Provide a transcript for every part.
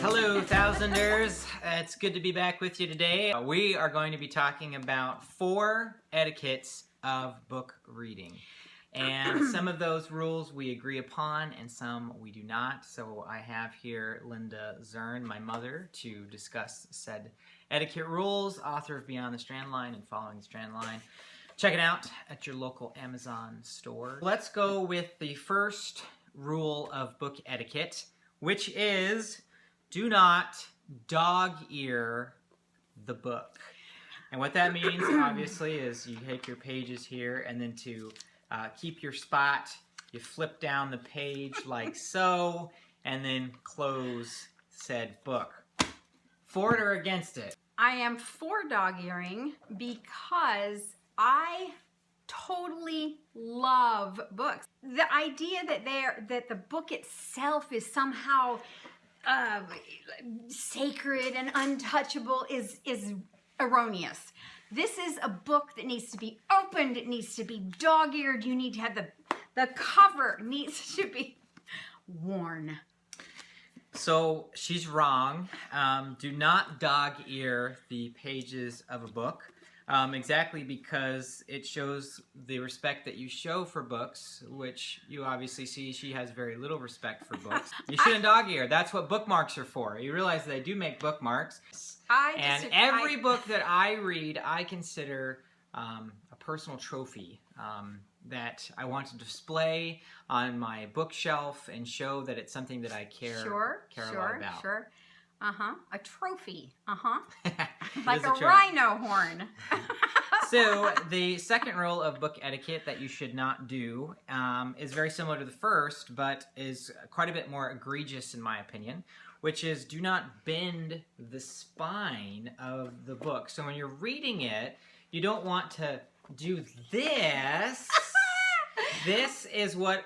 Hello, Thousanders. It's good to be back with you today. We are going to be talking about 4 etiquettes of book reading. And some of those rules we agree upon and some we do not. So I have here Linda Zern, my mother, to discuss said etiquette rules, author of Beyond the Strand Line and Following the Strand Line. Check it out at your local Amazon store. Let's go with the first rule of book etiquette, which is do not dog-ear the book. And what that means, obviously, is you take your pages here and then to keep your spot, you flip down the page like so, and then close said book. For it or against it? I am for dog-earing because I totally love books. The idea that the book itself is somehow sacred and untouchable is erroneous. This is a book that needs to be opened. It needs to be dog-eared. You need to have the cover needs to be worn. So she's wrong. Do not dog-ear the pages of a book. Exactly because it shows the respect that you show for books, which you obviously see she has very little respect for books. You shouldn't dog-ear. That's what bookmarks are for. You realize they do make bookmarks. And every book that I read, I consider a personal trophy that I want to display on my bookshelf and show that it's something that I care a lot about. Sure. A trophy. Like a rhino horn. So the second rule of book etiquette that you should not do is very similar to the first, but is quite a bit more egregious in my opinion, which is do not bend the spine of the book. So when you're reading it, you don't want to do this. This is what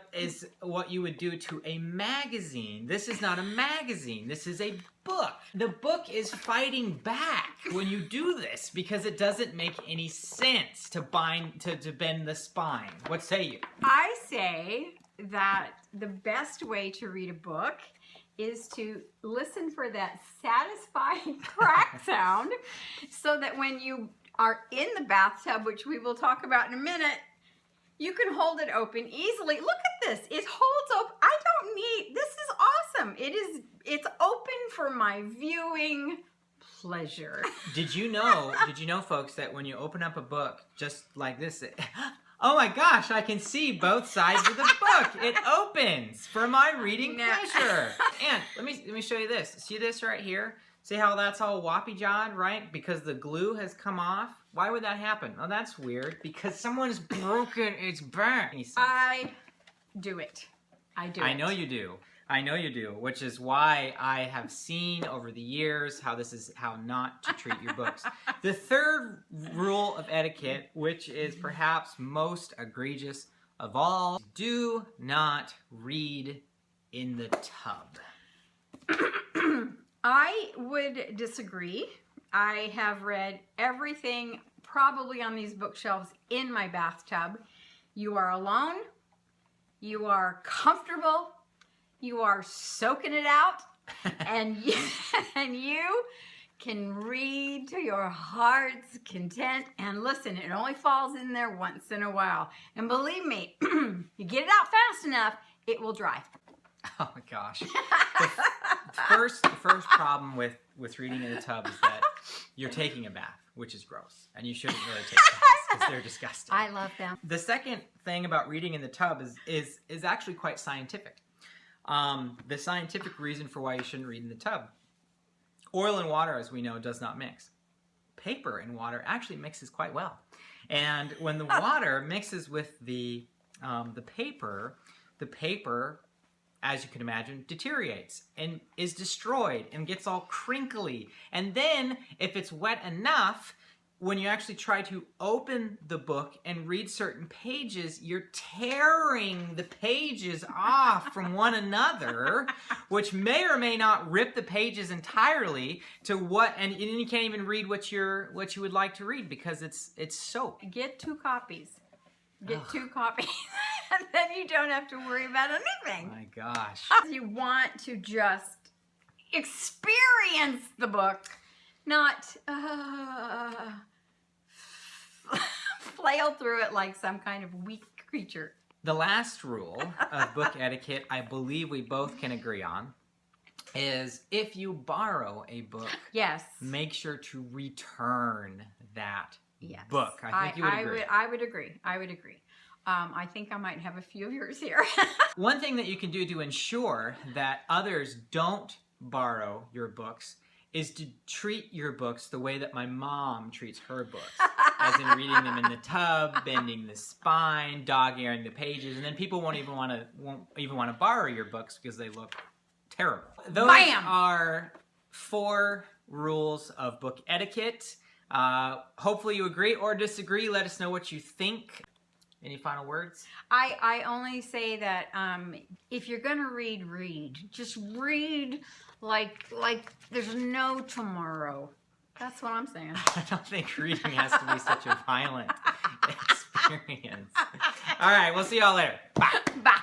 you would do to a magazine. This is not a magazine. This is a book. The book is fighting back when you do this because it doesn't make any sense to bend the spine. What say you? I say that the best way to read a book is to listen for that satisfying crack sound so that when you are in the bathtub, which we will talk about in a minute, you can hold it open easily. Look at this. It holds open. I don't need, this is awesome. It's open for my viewing pleasure. Did you know, folks, that when you open up a book just like this, oh my gosh, I can see both sides of the book. It opens for my reading pleasure. And let me show you this. See this right here? See how that's all woppy-jawed, right? Because the glue has come off. Why would that happen? Oh, that's weird. Because someone's broken its back. I do it. I know you do. I know you do, which is why I have seen over the years how not to treat your books. The third rule of etiquette, which is perhaps most egregious of all, do not read in the tub. I would disagree. I have read everything probably on these bookshelves in my bathtub. You are alone. You are comfortable. You are soaking it out. and you can read to your heart's content. And listen, it only falls in there once in a while. And believe me, you get it out fast enough, it will dry. Oh my gosh. The first problem with reading in the tub is that you're taking a bath, which is gross. And you shouldn't really take baths because they're disgusting. I love them. The second thing about reading in the tub is actually quite scientific. The scientific reason for why you shouldn't read in the tub. Oil and water, as we know, does not mix. Paper and water actually mixes quite well. And when the water mixes with the paper, as you can imagine, deteriorates and is destroyed and gets all crinkly. And then, if it's wet enough, when you actually try to open the book and read certain pages, you're tearing the pages off from one another, which may or may not rip the pages entirely and you can't even read what you would like to read because it's soaked. Get 2 copies. Get 2 copies. And then you don't have to worry about anything. My gosh. You want to just experience the book, not flail through it like some kind of weak creature. The last rule of book etiquette, I believe we both can agree on, is if you borrow a book, yes, make sure to return that yes. book. I think you would agree. I would agree. I would agree. I think I might have a few of yours here. One thing that you can do to ensure that others don't borrow your books is to treat your books the way that my mom treats her books. As in reading them in the tub, bending the spine, dog-earing the pages, and then people won't even want to borrow your books because they look terrible. Those Bam! are 4 rules of book etiquette. Hopefully you agree or disagree. Let us know what you think. Any final words? I only say that if you're gonna read. Just read like there's no tomorrow. That's what I'm saying. I don't think reading has to be such a violent experience. All right, we'll see y'all later. Bye. Bye.